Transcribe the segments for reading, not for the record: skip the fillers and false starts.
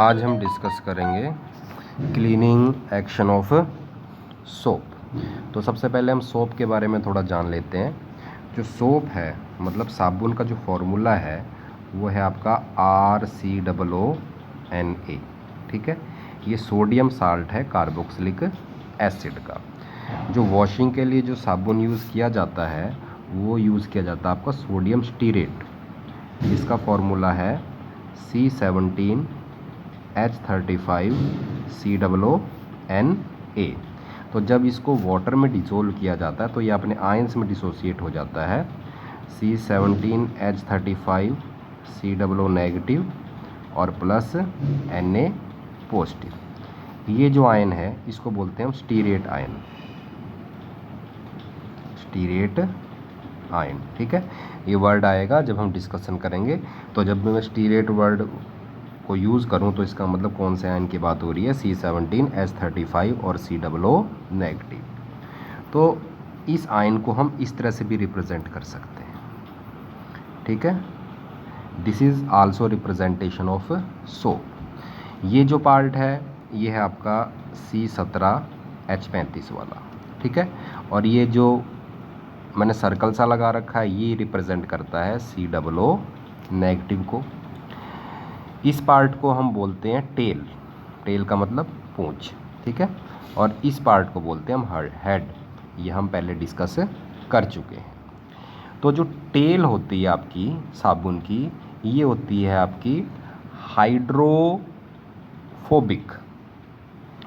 आज हम डिस्कस करेंगे क्लीनिंग एक्शन ऑफ सोप। तो सबसे पहले हम सोप के बारे में थोड़ा जान लेते हैं। जो सोप है मतलब साबुन का जो फॉर्मूला है वो है आपका RCOONA। ठीक है, ये सोडियम साल्ट है कार्बोक्सिलिक एसिड का। जो वॉशिंग के लिए जो साबुन यूज़ किया जाता है वो यूज़ किया जाता है आपका सोडियम स्टीरेट। इसका फॉर्मूला है C17H35COONA। तो जब इसको वाटर में डिसोल्व किया जाता है तो ये अपने आयंस में डिसोसिएट हो जाता है, C17H35COO नेगेटिव और प्लस Na पॉजिटिव। ये जो आयन है इसको बोलते हैं हम स्टीरेट आयन, स्टीरेट आयन। ठीक है, ये वर्ड आएगा जब हम डिस्कशन करेंगे। तो जब मैं स्टीरेट वर्ड को यूज़ करूं तो इसका मतलब कौन से आयन की बात हो रही है, C17H35 और COO नेगेटिव। तो इस आयन को हम इस तरह से भी रिप्रेजेंट कर सकते हैं। ठीक है, this is also representation of soap. ये जो पार्ट है ये है आपका C17H35 वाला। ठीक है, और ये जो मैंने सर्कल सा लगा रखा है ये रिप्रेजेंट करता है COO नेगेटिव को। इस पार्ट को हम बोलते हैं टेल, टेल का मतलब पूंछ। ठीक है, और इस पार्ट को बोलते हैं हम हेड, ये हम पहले डिस्कस कर चुके हैं। तो जो टेल होती है आपकी साबुन की, ये होती है आपकी हाइड्रोफोबिक।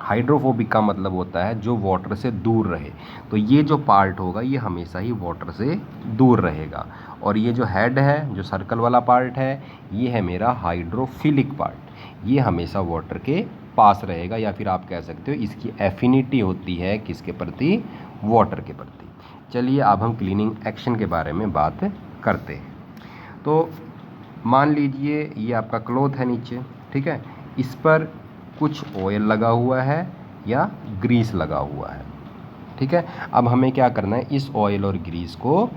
हाइड्रोफोबिक का मतलब होता है जो वाटर से दूर रहे। तो ये जो पार्ट होगा ये हमेशा ही वाटर से दूर रहेगा। और ये जो हेड है, जो सर्कल वाला पार्ट है, ये है मेरा हाइड्रोफिलिक पार्ट, ये हमेशा वाटर के पास रहेगा, या फिर आप कह सकते हो इसकी एफिनिटी होती है किसके प्रति, वाटर के प्रति। चलिए अब हम क्लीनिंग एक्शन के बारे में बात करते हैं। तो मान लीजिए ये आपका क्लॉथ है नीचे, ठीक है, इस पर कुछ ऑयल लगा हुआ है या ग्रीस लगा हुआ है। ठीक है, अब हमें क्या करना है, इस ऑयल और ग्रीस को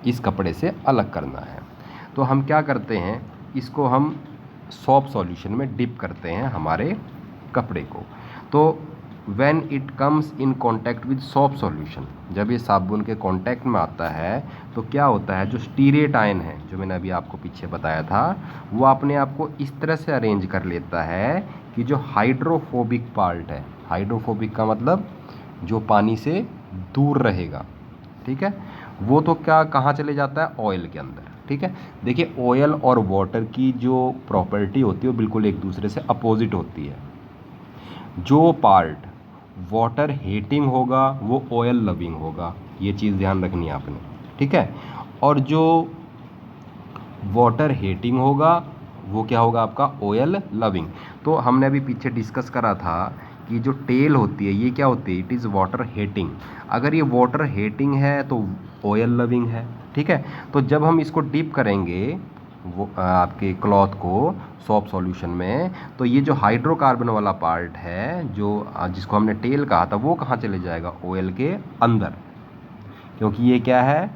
इस कपड़े से अलग करना है। तो हम क्या करते हैं, इसको हम सोप सॉल्यूशन में डिप करते हैं हमारे कपड़े को। तो when it comes in contact with soap solution, जब ये साबुन के कांटेक्ट में आता है तो क्या होता है, जो स्टीरेट आयन है जो मैंने अभी आपको पीछे बताया था, वो अपने आप को इस तरह से अरेंज कर लेता है कि जो हाइड्रोफोबिक पार्ट है, हाइड्रोफोबिक का मतलब जो पानी से दूर रहेगा, ठीक है, वो तो क्या कहाँ चले जाता है, ऑयल के अंदर। ठीक है, देखिए ऑयल और वाटर की जो प्रॉपर्टी होती है वो बिल्कुल एक दूसरे से अपोजिट होती है। जो पार्ट वाटर हीटिंग होगा वो ऑयल लविंग होगा, ये चीज़ ध्यान रखनी है आपने। ठीक है, और जो वाटर हीटिंग होगा वो क्या होगा आपका, ऑयल लविंग। तो हमने अभी पीछे डिस्कस करा था कि जो टेल होती है ये क्या होती है, इट इज़ वाटर हीटिंग। अगर ये वाटर हीटिंग है तो ऑयल लविंग है। ठीक है, तो जब हम इसको डीप करेंगे वो आपके क्लॉथ को सोप सॉल्यूशन में, तो ये जो हाइड्रोकार्बन वाला पार्ट है जो जिसको हमने टेल कहा था, वो कहाँ चले जाएगा, ऑयल के अंदर, क्योंकि ये क्या है,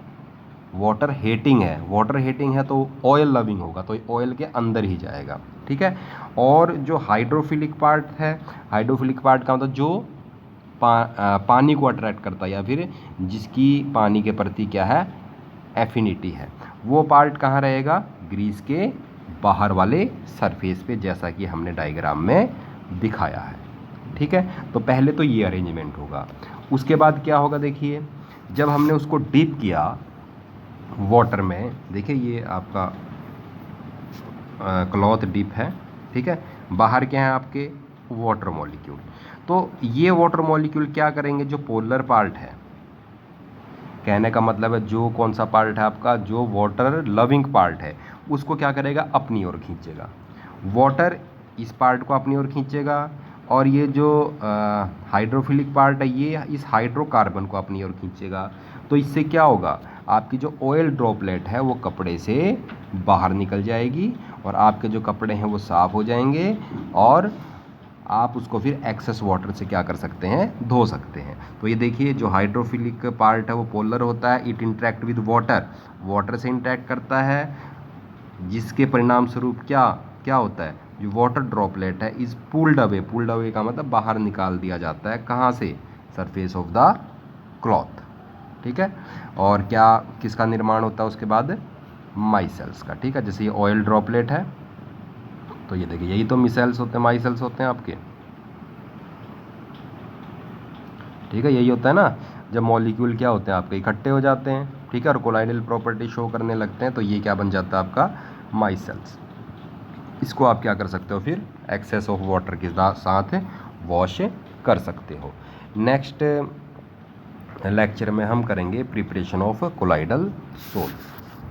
वाटर हीटिंग है। वाटर हीटिंग है तो ऑयल लविंग होगा, तो ऑयल के अंदर ही जाएगा। ठीक है, और जो हाइड्रोफिलिक पार्ट है, हाइड्रोफिलिक पार्ट का मतलब जो पानी को अट्रैक्ट करता है या फिर जिसकी पानी के प्रति क्या है, एफिनिटी है, वो पार्ट कहाँ रहेगा, ग्रीस के बाहर वाले सरफेस पे, जैसा कि हमने डायग्राम में दिखाया है। ठीक है, तो पहले तो ये अरेंजमेंट होगा। उसके बाद क्या होगा, देखिए जब हमने उसको डीप किया वाटर में, देखिए ये आपका क्लॉथ डीप है। ठीक है, बाहर क्या है आपके, वाटर मॉलिक्यूल। तो ये वाटर मॉलिक्यूल क्या करेंगे, जो पोलर पार्ट है, कहने का मतलब है जो कौन सा पार्ट है आपका, जो वाटर लविंग पार्ट है, उसको क्या करेगा, अपनी ओर खींचेगा। वाटर इस पार्ट को अपनी ओर खींचेगा, और ये जो हाइड्रोफिलिक पार्ट है ये इस हाइड्रोकार्बन को अपनी ओर खींचेगा। तो इससे क्या होगा, आपकी जो ऑयल ड्रॉपलेट है वो कपड़े से बाहर निकल जाएगी और आपके जो कपड़े हैं वो साफ़ हो जाएंगे, और आप उसको फिर एक्सेस वाटर से क्या कर सकते हैं, धो सकते हैं। तो ये देखिए जो हाइड्रोफिलिक पार्ट है वो पोलर होता है, it interact with water, water से इंटरेक्ट करता है, जिसके परिणाम स्वरूप क्या क्या होता है, जो वाटर ड्रॉपलेट है इज पुल्ड अवे का मतलब बाहर निकाल दिया जाता है, कहाँ से, सरफेस ऑफ द क्लॉथ, ठीक है। और क्या किसका निर्माण होता है उसके बाद, माइसेल्स का, ठीक है। जैसे ये ऑयल ड्रॉपलेट है तो ये देखिए यही तो मिसेल्स होते हैं, माइसेल्स होते हैं आपके, ठीक है। यही होता है ना, जब मॉलिक्यूल क्या होते हैं आपके इकट्ठे हो जाते हैं, ठीक है, और कोलाइडल प्रॉपर्टी शो करने लगते हैं तो ये क्या बन जाता है आपका, माइसेल्स। इसको आप क्या कर सकते हो फिर एक्सेस ऑफ वाटर के साथ वॉश कर सकते हो। नेक्स्ट लेक्चर में हम करेंगे प्रिपरेशन ऑफ कोलाइडल सोल्ट।